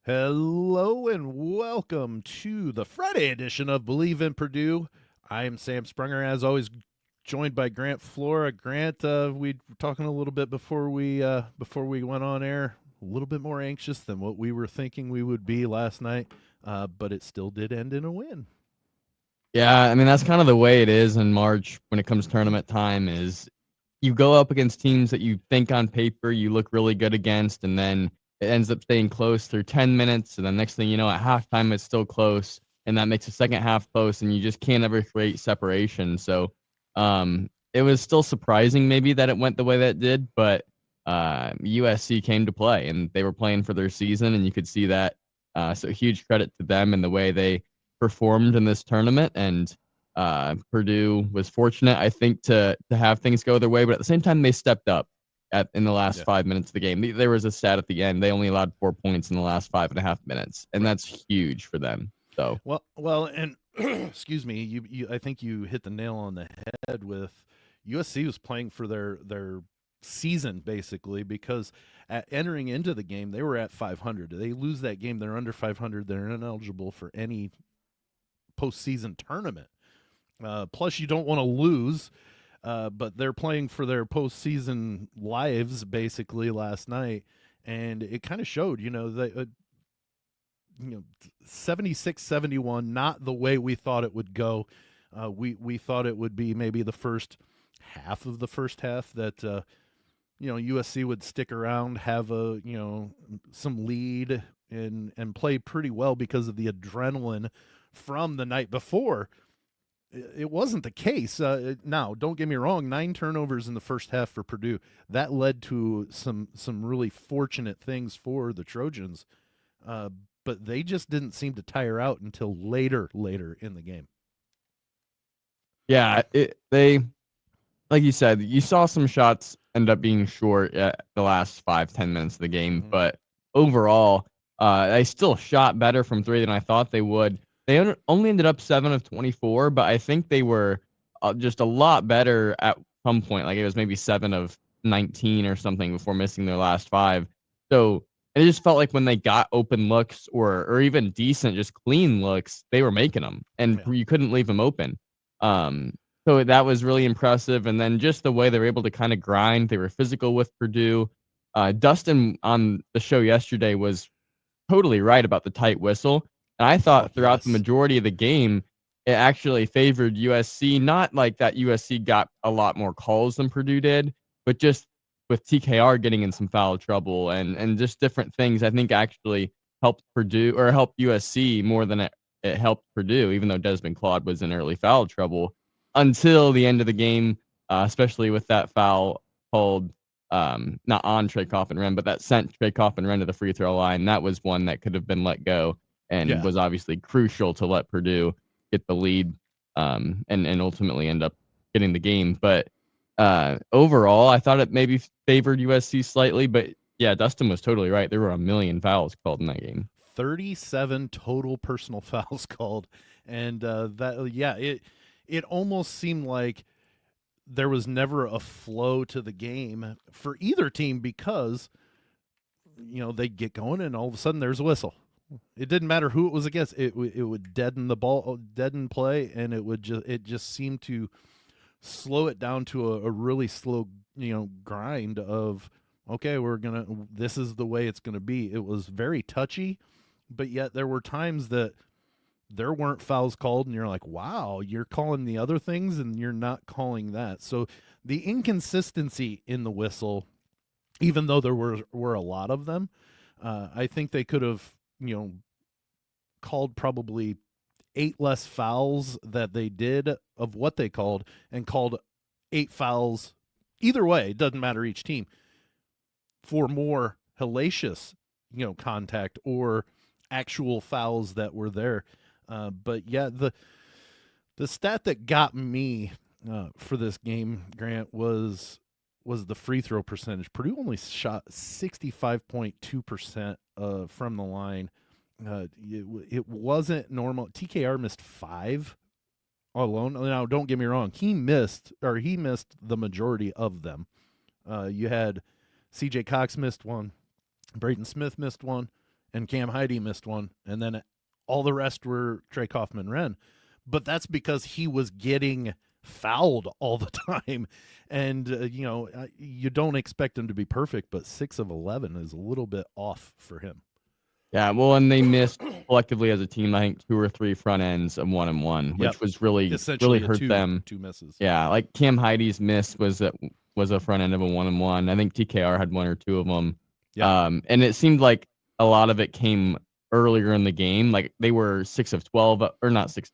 Hello and welcome to the Friday edition of Believe in Purdue. I am Sam Sprunger, as always, joined by Grant Flora. Grant, we were talking a little bit before we went on air. A little bit more anxious than what we were thinking we would be last night, but it still did end in a win. Yeah, I mean that's kind of the way it is in March when it comes tournament time is you go up against teams that you think on paper you look really good against, and then it ends up staying close through 10 minutes, and the next thing you know at halftime it's still close, and that makes the second half close, and you just can't ever create separation. So it was still surprising maybe that it went the way that it did, but USC came to play and they were playing for their season, and you could see that. So huge credit to them and the way they performed in this tournament, and Purdue was fortunate, I think, to have things go their way, but at the same time, they stepped up in the last Yeah. 5 minutes of the game. There was a stat at the end; they only allowed 4 points in the last 5.5 minutes, and Right. that's huge for them. So Well, and excuse me, I think you hit the nail on the head with USC was playing for their season basically because entering into the game they were at 500. They lose that game, they're under 500. They're ineligible for any postseason tournament. Plus, you don't want to lose, but they're playing for their postseason lives basically last night, and it kind of showed. 76-71, not the way we thought it would go. We thought it would be maybe the first half of the first half that USC would stick around, have some lead and play pretty well because of the adrenaline from the night before. It wasn't the case. Now, don't get me wrong. 9 turnovers in the first half for Purdue. That led to some really fortunate things for the Trojans, uh, but they just didn't seem to tire out until later in the game. yeah, they like you said, you saw some shots end up being short at the last 5-10 minutes of the game, Mm-hmm. but overall, they still shot better from three than I thought they would. They only ended up 7 of 24, but I think they were just a lot better at some point. Like it was maybe 7 of 19 or something before missing their last five. So it just felt like when they got open looks or even decent, just clean looks, they were making them, and Yeah. you couldn't leave them open. So that was really impressive. And then just the way they were able to kind of grind, they were physical with Purdue. Dustin on the show yesterday was totally right about the tight whistle. And I Oh thought throughout the yes. majority of the game, it actually favored USC. Not like that USC got a lot more calls than Purdue did, but just with TKR getting in some foul trouble and just different things, I think actually helped Purdue or helped USC more than it helped Purdue, even though Desmond Claude was in early foul trouble until the end of the game, especially with that foul called not on Trey Coffin-Wren, but that sent Trey Coffin-Wren to the free throw line. That was one that could have been let go and Yeah. was obviously crucial to let Purdue get the lead and ultimately end up getting the game. But overall, I thought it maybe favored USC slightly, but yeah, Dustin was totally right. There were a million fouls called in that game. 37 total personal fouls called, and it almost seemed like there was never a flow to the game for either team because they get going and all of a sudden there's a whistle. It didn't matter who it was against. It would deaden the ball, deaden play, and it just seemed to slow it down to a really slow grind of, okay, this is the way it's gonna be. It was very touchy, but yet there were times that there weren't fouls called, and you're like, wow, you're calling the other things and you're not calling that. So the inconsistency in the whistle, even though there were a lot of them, I think they could have called probably 8 less fouls that they did of what they called, and called 8 fouls either way. It doesn't matter each team for more hellacious contact or actual fouls that were there. But yeah, the stat that got me for this game, Grant, was the free throw percentage. Purdue only shot 65.2% from the line. It wasn't normal. TKR missed 5 alone. Now, don't get me wrong. He missed the majority of them. You had CJ Cox missed one. Braden Smith missed one. and Cam Heide missed one, and then all the rest were Trey Kaufman-Renn. But that's because he was getting fouled all the time, and you don't expect him to be perfect, but 6 of 11 is a little bit off for him. Yeah, well, and they missed collectively as a team, I think 2 or 3 front ends of 1-and-1, which Yep. was really Essentially hurt them. two misses. Yeah, like Cam Heidi's miss was a front end of a 1-and-1. I think TKR had 1 or 2 of them. Yeah. And it seemed like a lot of it came earlier in the game. Like they were 6 of 12, or not 6.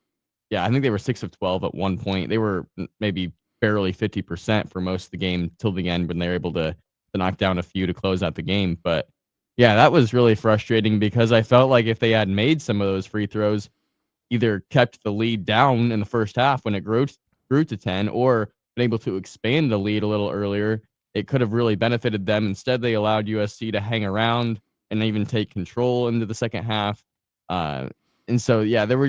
Yeah, I think they were 6 of 12 at one point. They were maybe barely 50% for most of the game till the end when they were able to knock down a few to close out the game. But yeah, that was really frustrating because I felt like if they had made some of those free throws, either kept the lead down in the first half when it grew to 10, or been able to expand the lead a little earlier, it could have really benefited them. Instead, they allowed USC to hang around and even take control into the second half. And so, yeah, there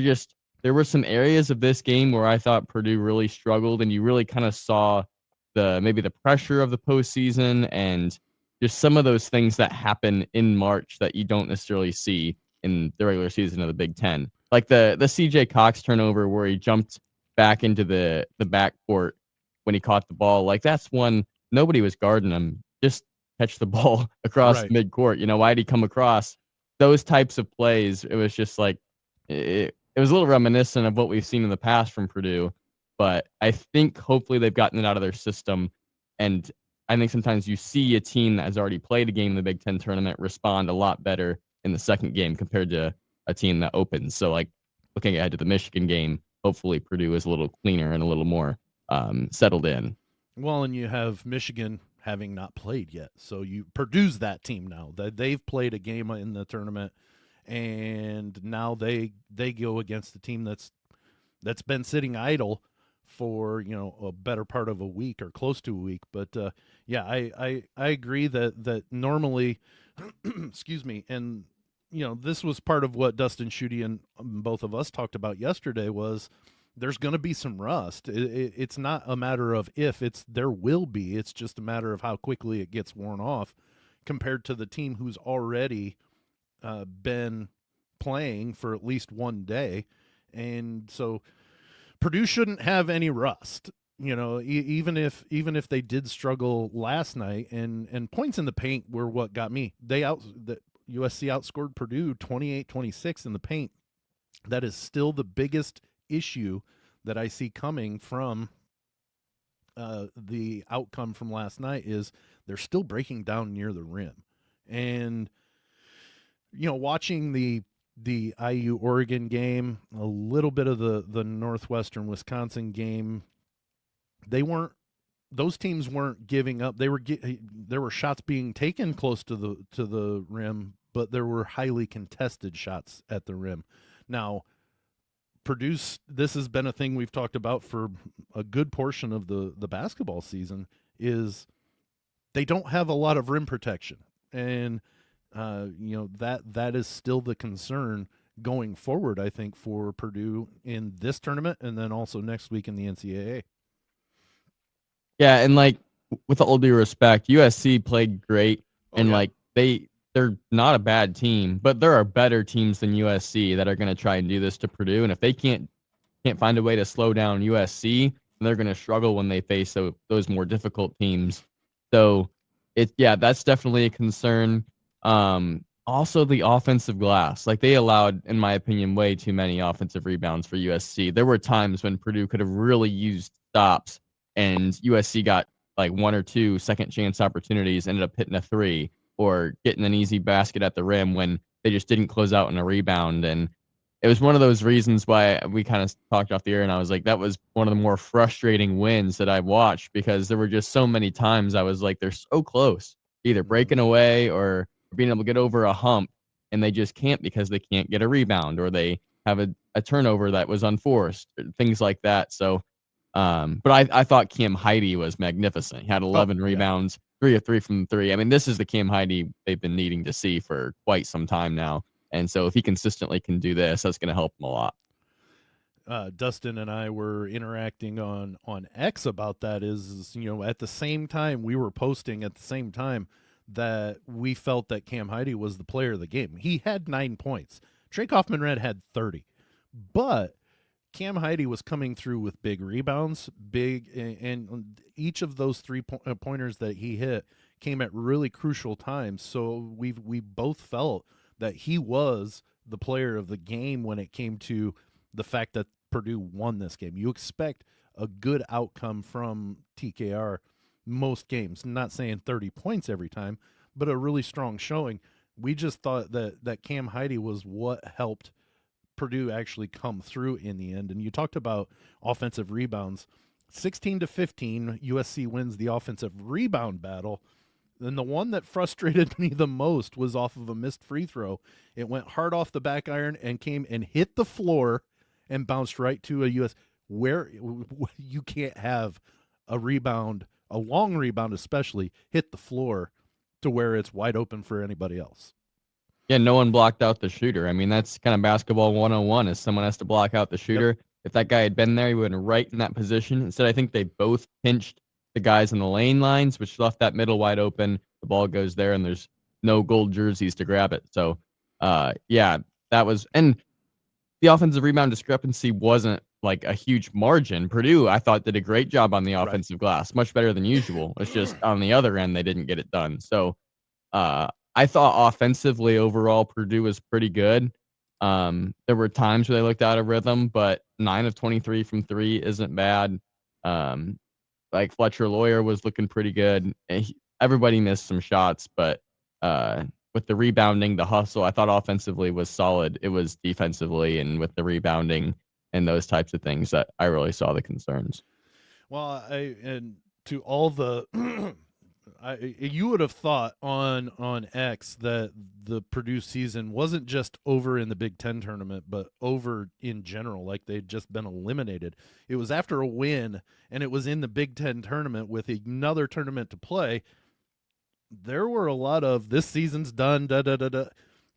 were some areas of this game where I thought Purdue really struggled, and you really kind of saw maybe the pressure of the postseason and just some of those things that happen in March that you don't necessarily see in the regular season of the Big Ten. Like the CJ Cox turnover where he jumped back into the backcourt when he caught the ball. Like that's one nobody was guarding him. Just catch the ball across Right. midcourt. Why'd he come across? Those types of plays, it was just like it was a little reminiscent of what we've seen in the past from Purdue. But I think hopefully they've gotten it out of their system. And I think sometimes you see a team that has already played a game in the Big Ten tournament respond a lot better in the second game compared to a team that opens. So, like looking ahead to the Michigan game, hopefully Purdue is a little cleaner and a little more settled in. Well, and you have Michigan having not played yet, so Purdue's that team now. That they've played a game in the tournament, and now they go against the team that's been sitting idle for a better part of a week or close to a week. But yeah, I agree that normally, excuse me, and this was part of what Dustin Schutte and both of us talked about yesterday was there's going to be some rust. It's not a matter of if, there will be. It's just a matter of how quickly it gets worn off compared to the team who's already been playing for at least one day. And so Purdue shouldn't have any rust. Even if they did struggle last night, and points in the paint were what got me. USC outscored Purdue 28-26 in the paint. That is still the biggest issue that I see coming from the outcome from last night is they're still breaking down near the rim. And watching the IU Oregon game, a little bit of the Northwestern Wisconsin game, those teams weren't giving up. There were shots being taken close to the rim, but there were highly contested shots at the rim. Now, Purdue, this has been a thing we've talked about for a good portion of the basketball season, is they don't have a lot of rim protection. And that is still the concern going forward, I think, for Purdue in this tournament and then also next week in the NCAA. Yeah, and like with all due respect, USC played great, and yeah. like they're not a bad team, but there are better teams than USC that are going to try and do this to Purdue, and if they can't find a way to slow down USC, they're going to struggle when they face those more difficult teams. So that's definitely a concern. Also the offensive glass, like they allowed, in my opinion, way too many offensive rebounds for USC. There were times when Purdue could have really used stops, and USC got like 1 or 2 second chance opportunities, ended up hitting a 3 or getting an easy basket at the rim when they just didn't close out in a rebound. And it was one of those reasons why we kind of talked off the air, and I was like, that was one of the more frustrating wins that I've watched, because there were just so many times I was like, they're so close, either breaking away or being able to get over a hump, and they just can't because they can't get a rebound, or they have a turnover that was unforced, things like that. So, but I thought Cam Heide was magnificent. He had 11 rebounds, 3 of 3 from 3. I mean, this is the Cam Heide they've been needing to see for quite some time now. And so if he consistently can do this, that's going to help him a lot. Dustin and I were interacting on X about that. Is at the same time we were posting at the same time, that we felt that Cam Heide was the player of the game. He had 9 points. Trey Kaufman-Red had 30. But Cam Heide was coming through with big rebounds, and each of those pointers that he hit came at really crucial times. So we both felt that he was the player of the game when it came to the fact that Purdue won this game. You expect a good outcome from TKR most games. I'm not saying 30 points every time, but a really strong showing. We just thought that Cam Heide was what helped Purdue actually come through in the end. And you talked about offensive rebounds. 16-15, USC wins the offensive rebound battle. Then the one that frustrated me the most was off of a missed free throw. It went hard off the back iron and came and hit the floor and bounced right to a US, where you can't have a rebound, a long rebound especially, hit the floor to where it's wide open for anybody else. Yeah, no one blocked out the shooter. I mean, that's kind of basketball 101 is someone has to block out the shooter. Yep. If that guy had been there, he would have been right in that position. Instead, I think they both pinched the guys in the lane lines, which left that middle wide open. The ball goes there, and there's no gold jerseys to grab it. So, yeah, that was – and the offensive rebound discrepancy wasn't like a huge margin. Purdue, I thought, did a great job on the offensive glass, much better than usual. It's just on the other end, they didn't get it done. So, I thought offensively overall Purdue was pretty good. There were times where they looked out of rhythm, but 9 of 23 from 3 isn't bad. Like Fletcher Lawyer was looking pretty good. Everybody missed some shots, but with the rebounding, the hustle, I thought offensively was solid. It was defensively and with the rebounding and those types of things that I really saw the concerns. Well, and to all the you would have thought on X that the Purdue season wasn't just over in the Big Ten tournament, but over in general, like they'd just been eliminated. It was after a win, and it was in the Big Ten tournament with another tournament to play. There were a lot of this season's done,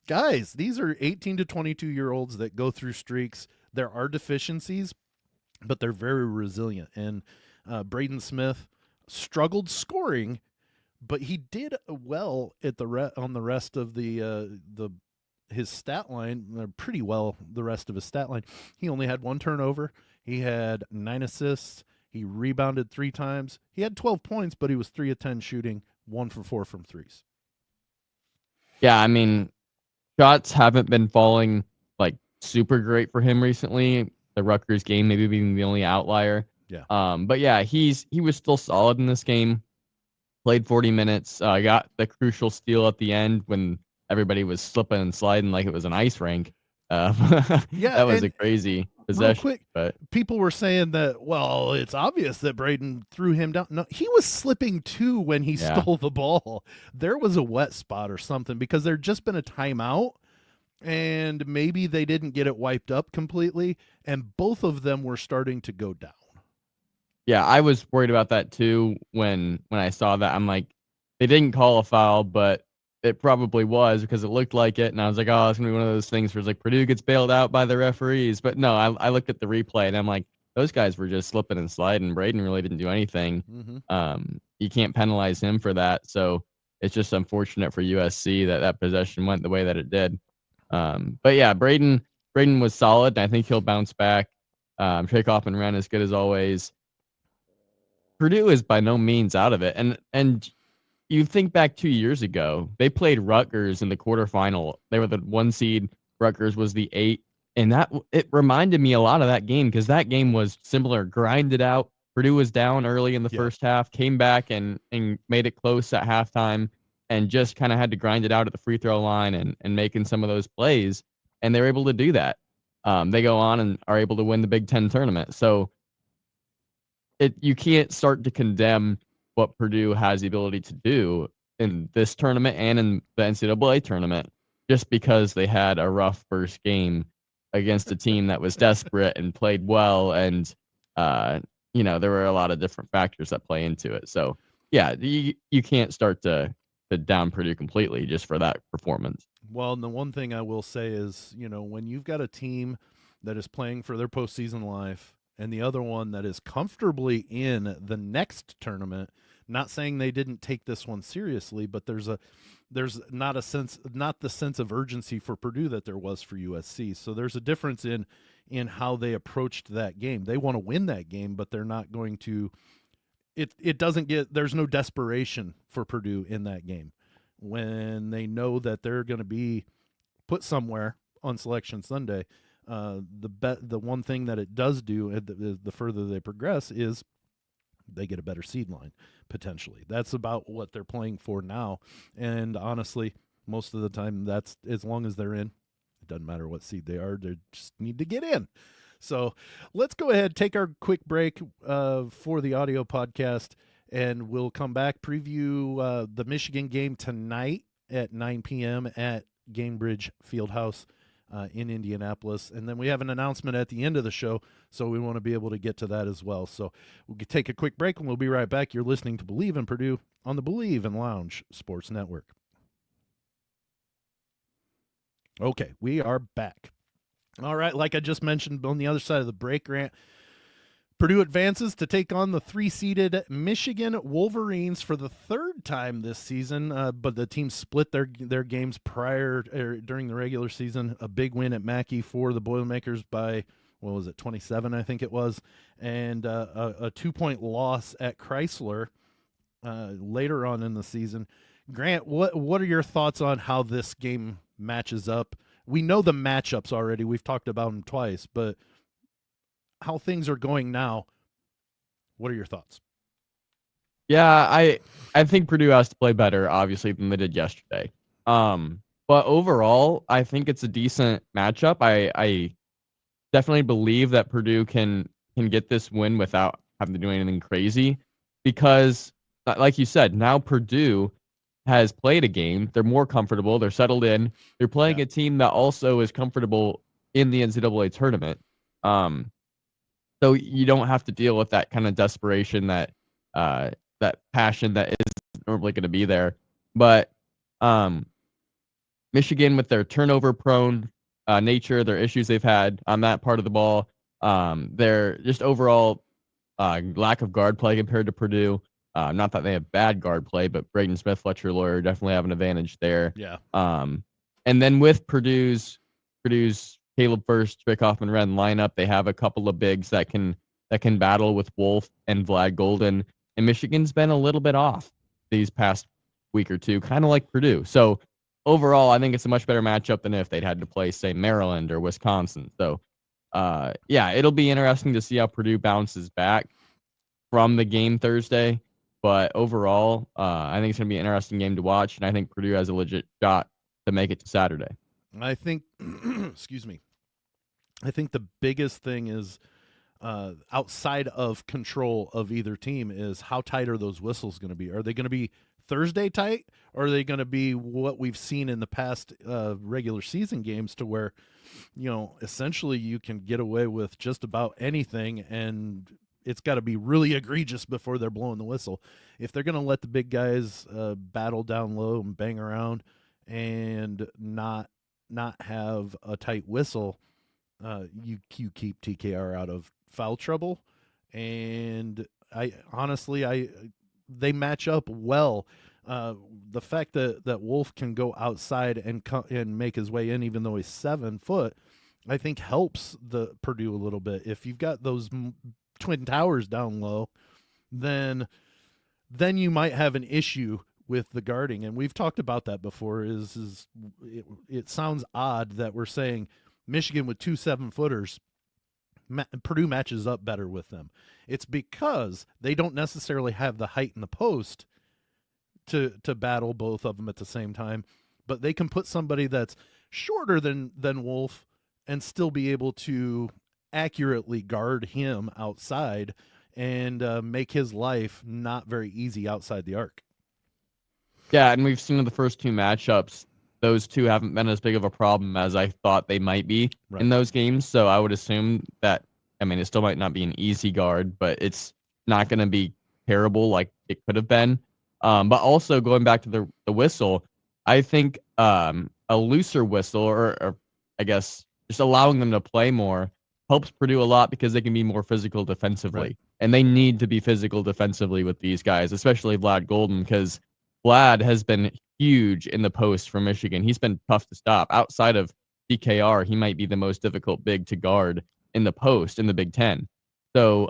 Guys, these are 18 to 22-year-olds that go through streaks. There are deficiencies, but they're very resilient. And Braden Smith struggled scoring, but he did well at on the rest of his stat line, pretty well the rest of his stat line. He only had 1 turnover. He had 9 assists. He rebounded 3 times. He had 12 points, but he was 3 of 10 shooting, 1 for 4 from threes. Yeah, I mean, shots haven't been falling like super great for him recently. The Rutgers game maybe being the only outlier. Yeah. But yeah, he was still solid in this game. Played 40 minutes. Got the crucial steal at the end when everybody was slipping and sliding like it was an ice rink. Yeah, that was a crazy possession. Real quick, but people were saying that, well, it's obvious that Braden threw him down. No, he was slipping too when he stole the ball. There was a wet spot or something because there'd just been a timeout, and maybe they didn't get it wiped up completely, and both of them were starting to go down. Yeah, I was worried about that too when I saw that. I'm like, they didn't call a foul, but it probably was because it looked like it. And I was like, oh, it's going to be one of those things where it's like Purdue gets bailed out by the referees. But no, I looked at the replay and I'm like, those guys were just slipping and sliding. Braden really didn't do anything. Mm-hmm. You can't penalize him for that. So it's just unfortunate for USC that possession went the way that it did. But yeah, Braden was solid. And I think he'll bounce back. Trey Kaufman ran as good as always. Purdue is by no means out of it. And you think back 2 years ago, they played Rutgers in the quarterfinal. They were the 1 seed. Rutgers was the 8. And it reminded me a lot of that game because that game was similar, grinded out. Purdue was down early in the first half, came back and made it close at halftime and just kind of had to grind it out at the free throw line and making some of those plays. And they were able to do that. They go on and are able to win the Big Ten tournament. So you can't start to condemn what Purdue has the ability to do in this tournament and in the NCAA tournament just because they had a rough first game against a team that was desperate and played well. And, there were a lot of different factors that play into it. So, yeah, you can't start to down Purdue completely just for that performance. Well, and the one thing I will say is, when you've got a team that is playing for their postseason life and the other one that is comfortably in the next tournament, Not saying they didn't take this one seriously, but there's not the sense of urgency for Purdue that there was for USC. So there's a difference in how they approached that game. They want to win that game, but they're not going to. It doesn't get. There's no desperation for Purdue in that game when they know that they're going to be put somewhere on Selection Sunday. The one thing that it does do the further they progress is they get a better seed line potentially. That's about what they're playing for now, and honestly, most of the time, that's as long as they're in. It doesn't matter what seed they are; they just need to get in. So let's go ahead, take our quick break for the audio podcast, and we'll come back, preview the Michigan game tonight at 9 p.m. at Gainbridge Fieldhouse in Indianapolis. And then we have an announcement at the end of the show, so we want to be able to get to that as well. So we'll take a quick break, and we'll be right back. You're listening to BLEAV in Purdue on the BLEAV and Lounge Sports Network. Okay, we are back. All right, like I just mentioned on the other side of the break, Grant, Purdue advances to take on the 3-seeded Michigan Wolverines for the third time this season, but the team split their games during the regular season. A big win at Mackey for the Boilermakers by, 27, I think it was, and a 2-point loss at Chrysler later on in the season. Grant, what are your thoughts on how this game matches up? We know the matchups already. We've talked about them twice, but how things are going now, what are your thoughts? Yeah, I think Purdue has to play better, obviously, than they did yesterday. But overall, I think it's a decent matchup. I definitely believe that Purdue can get this win without having to do anything crazy because, like you said, now Purdue has played a game. They're more comfortable. They're settled in. They're playing a team that also is comfortable in the NCAA tournament. So you don't have to deal with that kind of desperation, that passion that is normally going to be there. But Michigan, with their turnover-prone nature, their issues they've had on that part of the ball, their just overall lack of guard play compared to Purdue. Not that they have bad guard play, but Braden Smith, Fletcher Lawyer definitely have an advantage there. Yeah. And then with Purdue's Caleb First, Drake Hoffman-Wren lineup, they have a couple of bigs that can battle with Wolf and Vlad Golden. And Michigan's been a little bit off these past week or two, kind of like Purdue. So overall, I think it's a much better matchup than if they'd had to play, say, Maryland or Wisconsin. So it'll be interesting to see how Purdue bounces back from the game Thursday. But overall, I think it's going to be an interesting game to watch, and I think Purdue has a legit shot to make it to Saturday. I think, excuse me, I think the biggest thing is outside of control of either team is how tight are those whistles going to be? Are they going to be Thursday tight, or are they going to be what we've seen in the past regular season games to where, essentially you can get away with just about anything, and it's got to be really egregious before they're blowing the whistle. If they're going to let the big guys battle down low and bang around and not have a tight whistle, you keep TKR out of foul trouble. And they match up well. The fact that Wolf can go outside and make his way in, even though he's 7 foot, I think helps the Purdue a little bit. If you've got those Twin Towers down low, then you might have an issue with the guarding. And we've talked about that before. It sounds odd that we're saying Michigan with 2 7-footers, Purdue matches up better with them. It's because they don't necessarily have the height in the post to battle both of them at the same time, but they can put somebody that's shorter than Wolf and still be able to accurately guard him outside and make his life not very easy outside the arc. Yeah, and we've seen in the first 2 matchups, those two haven't been as big of a problem as I thought they might be in those games. So I would assume that, it still might not be an easy guard, but it's not going to be terrible like it could have been. But also going back to the whistle, I think a looser whistle or I guess just allowing them to play more helps Purdue a lot because they can be more physical defensively. Right. And they need to be physical defensively with these guys, especially Vlad Golden, because Vlad has been huge in the post for Michigan. He's been tough to stop. Outside of DKR, he might be the most difficult big to guard in the post in the Big Ten. So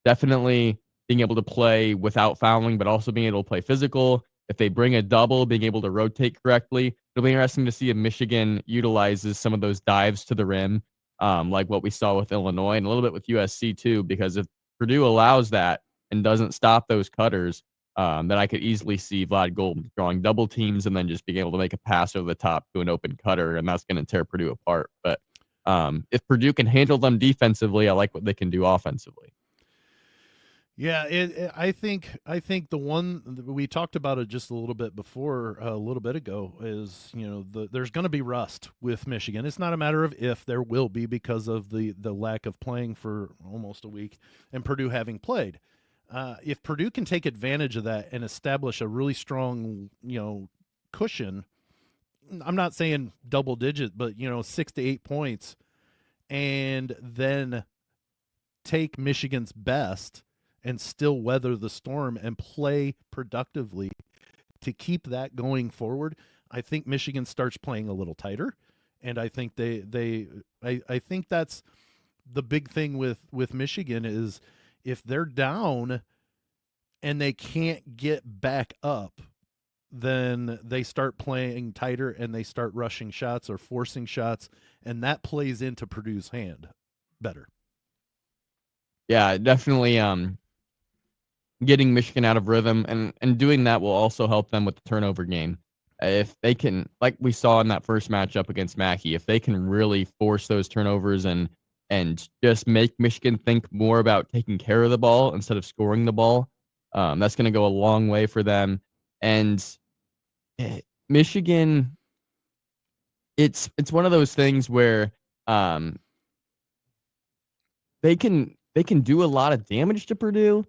definitely being able to play without fouling, but also being able to play physical. If they bring a double, being able to rotate correctly. It'll be interesting to see if Michigan utilizes some of those dives to the rim, like what we saw with Illinois and a little bit with USC too, because if Purdue allows that and doesn't stop those cutters, then I could easily see Vlad Golden drawing double teams and then just being able to make a pass over the top to an open cutter, and that's going to tear Purdue apart. But if Purdue can handle them defensively, I like what they can do offensively. Yeah, I think the one we talked about it just a little bit before, a little bit ago, is there's going to be rust with Michigan. It's not a matter of if, there will be, because of the lack of playing for almost a week and Purdue having played. If Purdue can take advantage of that and establish a really strong cushion, I'm not saying double digit, but 6 to 8 points, and then take Michigan's best and still weather the storm and play productively to keep that going forward, I think Michigan starts playing a little tighter. And I think I think that's the big thing with Michigan is if they're down and they can't get back up, then they start playing tighter and they start rushing shots or forcing shots, and that plays into Purdue's hand better. Yeah, definitely getting Michigan out of rhythm, and doing that will also help them with the turnover game. If they can, like we saw in that first matchup against Mackey, if they can really force those turnovers and just make Michigan think more about taking care of the ball instead of scoring the ball, that's going to go a long way for them. And Michigan, it's one of those things where they can do a lot of damage to Purdue,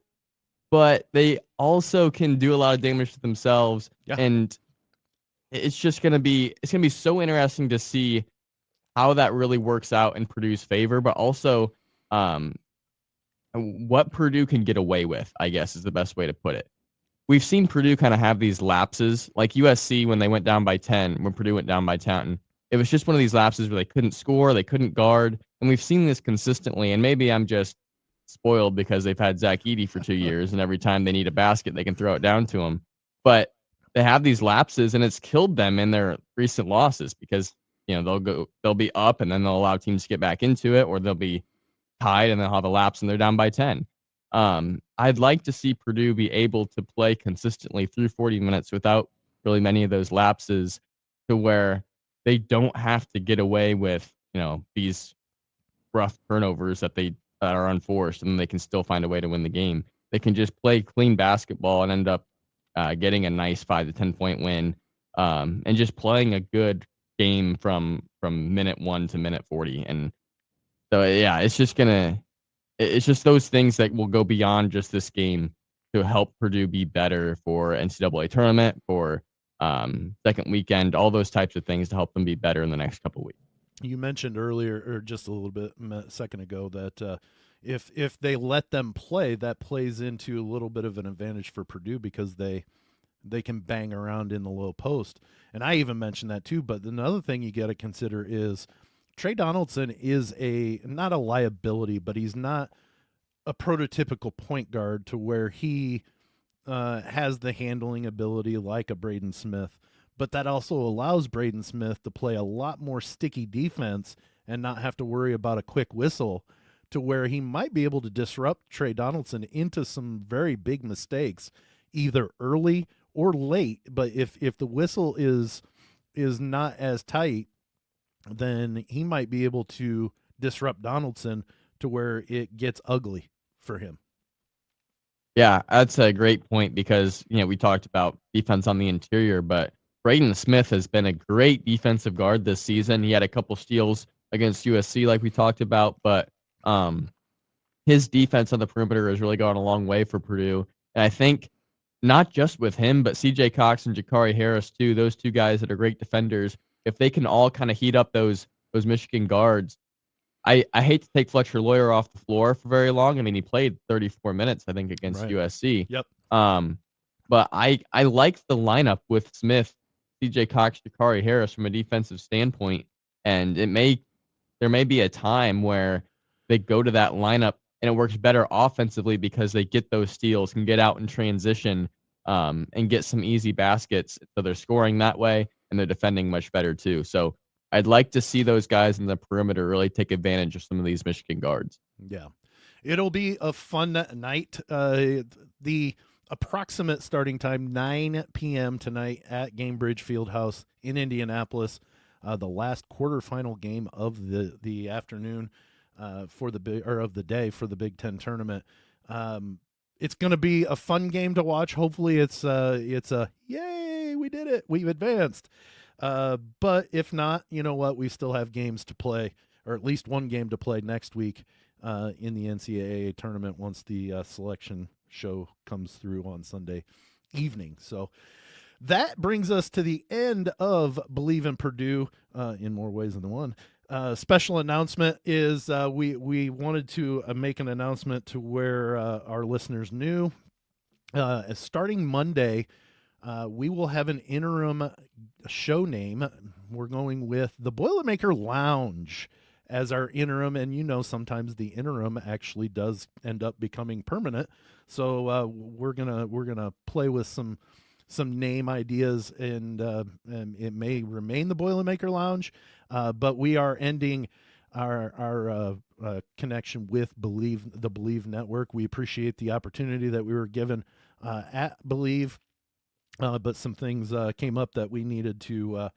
but they also can do a lot of damage to themselves. Yeah. And it's going to be so interesting to see how that really works out in Purdue's favor, but also what Purdue can get away with, I guess is the best way to put it. We've seen Purdue kind of have these lapses, like USC when they went down by 10, when Purdue went down by 10. It was just one of these lapses where they couldn't score, they couldn't guard, and we've seen this consistently, and maybe I'm just spoiled because they've had Zach Edey for 2 years, and every time they need a basket, they can throw it down to him. But they have these lapses, and it's killed them in their recent losses because they'll be up, and then they'll allow teams to get back into it, or they'll be tied, and they'll have a lapse, and they're down by 10. I'd like to see Purdue be able to play consistently through 40 minutes without really many of those lapses, to where they don't have to get away with these rough turnovers that are unforced, and they can still find a way to win the game. They can just play clean basketball and end up getting a nice 5 to 10 point win, and just playing a good game from minute 1 to minute 40. And so yeah, it's just those things that will go beyond just this game to help Purdue be better for NCAA tournament, for second weekend, all those types of things to help them be better in the next couple of weeks. You mentioned earlier, or just a little bit a second ago, that if they let them play, that plays into a little bit of an advantage for Purdue because they can bang around in the low post. And I even mentioned that too. But another thing you got to consider is Trey Donaldson is not a liability, but he's not a prototypical point guard to where he has the handling ability like a Braden Smith. But that also allows Braden Smith to play a lot more sticky defense and not have to worry about a quick whistle, to where he might be able to disrupt Trey Donaldson into some very big mistakes, either early or late. But if the whistle is not as tight, then he might be able to disrupt Donaldson to where it gets ugly for him. Yeah, that's a great point because, we talked about defense on the interior, but Braden Smith has been a great defensive guard this season. He had a couple steals against USC like we talked about, but his defense on the perimeter has really gone a long way for Purdue. And I think not just with him, but CJ Cox and Jakari Harris too, those two guys that are great defenders, if they can all kind of heat up those Michigan guards, I hate to take Fletcher Lawyer off the floor for very long. I mean, he played 34 minutes, I think, against Right. USC. Yep. But I like the lineup with Smith, CJ Cox, Jakari Harris from a defensive standpoint. And there may be a time where they go to that lineup and it works better offensively because they get those steals, can get out in transition, and get some easy baskets. So they're scoring that way and they're defending much better too. So I'd like to see those guys in the perimeter really take advantage of some of these Michigan guards. Yeah. It'll be a fun night. The approximate starting time, 9 p.m. tonight at Gainbridge Fieldhouse in Indianapolis. The last quarterfinal game of the afternoon for the day for the Big Ten tournament. It's going to be a fun game to watch. Hopefully, it's a yay, we did it, we've advanced. But if not, you know what? We still have games to play, or at least one game to play next week in the NCAA tournament once the selection show comes through on Sunday evening. So that brings us to the end of BLEAV in Purdue in more ways than one. Special announcement is we wanted to make an announcement to where our listeners knew. Starting Monday, we will have an interim show name. We're going with the Boilermaker Lounge as our interim, and you know sometimes the interim actually does end up becoming permanent. So we're gonna play with some name ideas, and it may remain the Boilermaker Lounge, but we are ending our connection with BLEAV, the BLEAV network. We appreciate the opportunity that we were given at BLEAV, but some things came up that we needed to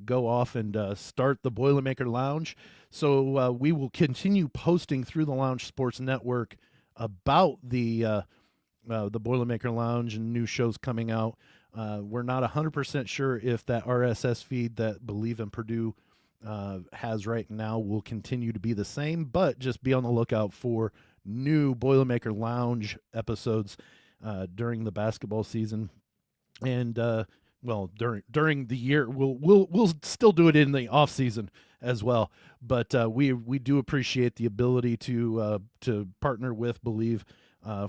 go off and start the Boilermaker Lounge. So we will continue posting through the Lounge Sports Network about the Boilermaker Lounge and new shows coming out. We're not 100% sure if that RSS feed that BLEAV in Purdue has right now will continue to be the same, but just be on the lookout for new Boilermaker Lounge episodes during the basketball season. And during the year, we'll still do it in the off season as well. But we do appreciate the ability to partner with BLEAV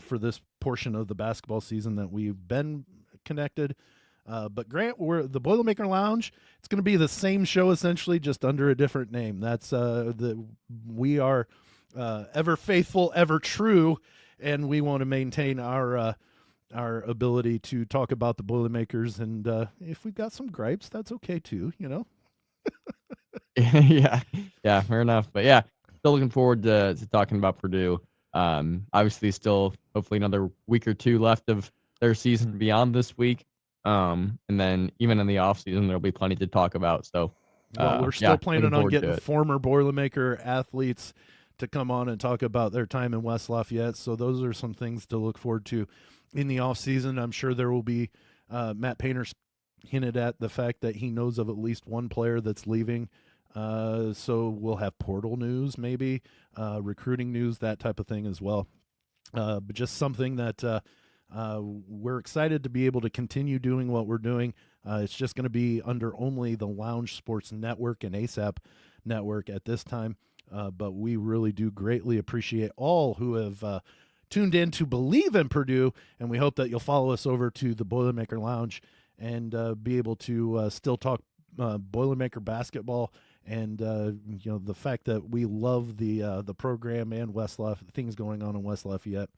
for this portion of the basketball season that we've been connected. But Grant, we're the Boilermaker Lounge. It's going to be the same show essentially, just under a different name. That's we are ever faithful, ever true, and we want to maintain our ability to talk about the Boilermakers. And if we've got some gripes, that's okay too. You know. yeah, fair enough. But yeah, still looking forward to talking about Purdue. Obviously, still hopefully another week or two left of their season beyond this week. And then even in the off season, there'll be plenty to talk about. So, well, we're still planning on getting it. former Boilermaker athletes to come on and talk about their time in West Lafayette. So those are some things to look forward to in the off season. I'm sure there will be Matt Painter's hinted at the fact that he knows of at least one player that's leaving. So we'll have portal news, maybe recruiting news, that type of thing as well. But just something that we're excited to be able to continue doing what we're doing. It's just going to be under only the Lounge Sports Network and ASAP Network at this time. But we really do greatly appreciate all who have tuned in to BLEAV in Purdue, and we hope that you'll follow us over to the Boilermaker Lounge and be able to still talk Boilermaker basketball. And the fact that we love the program and things going on in West Lafayette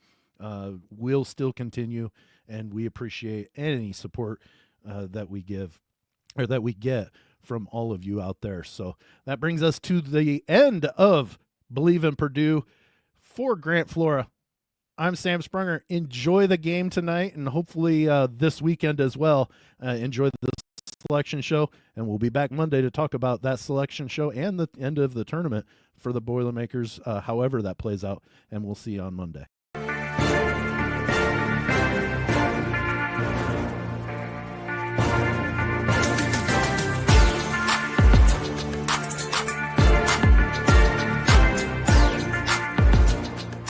will still continue, and we appreciate any support that we give or that we get from all of you out there. So that brings us to the end of BLEAV in Purdue. For Grant Flora, I'm Sam Sprunger. Enjoy the game tonight, and hopefully this weekend as well. Enjoy the selection show, and we'll be back Monday to talk about that selection show and the end of the tournament for the Boilermakers, however that plays out, and we'll see you on Monday.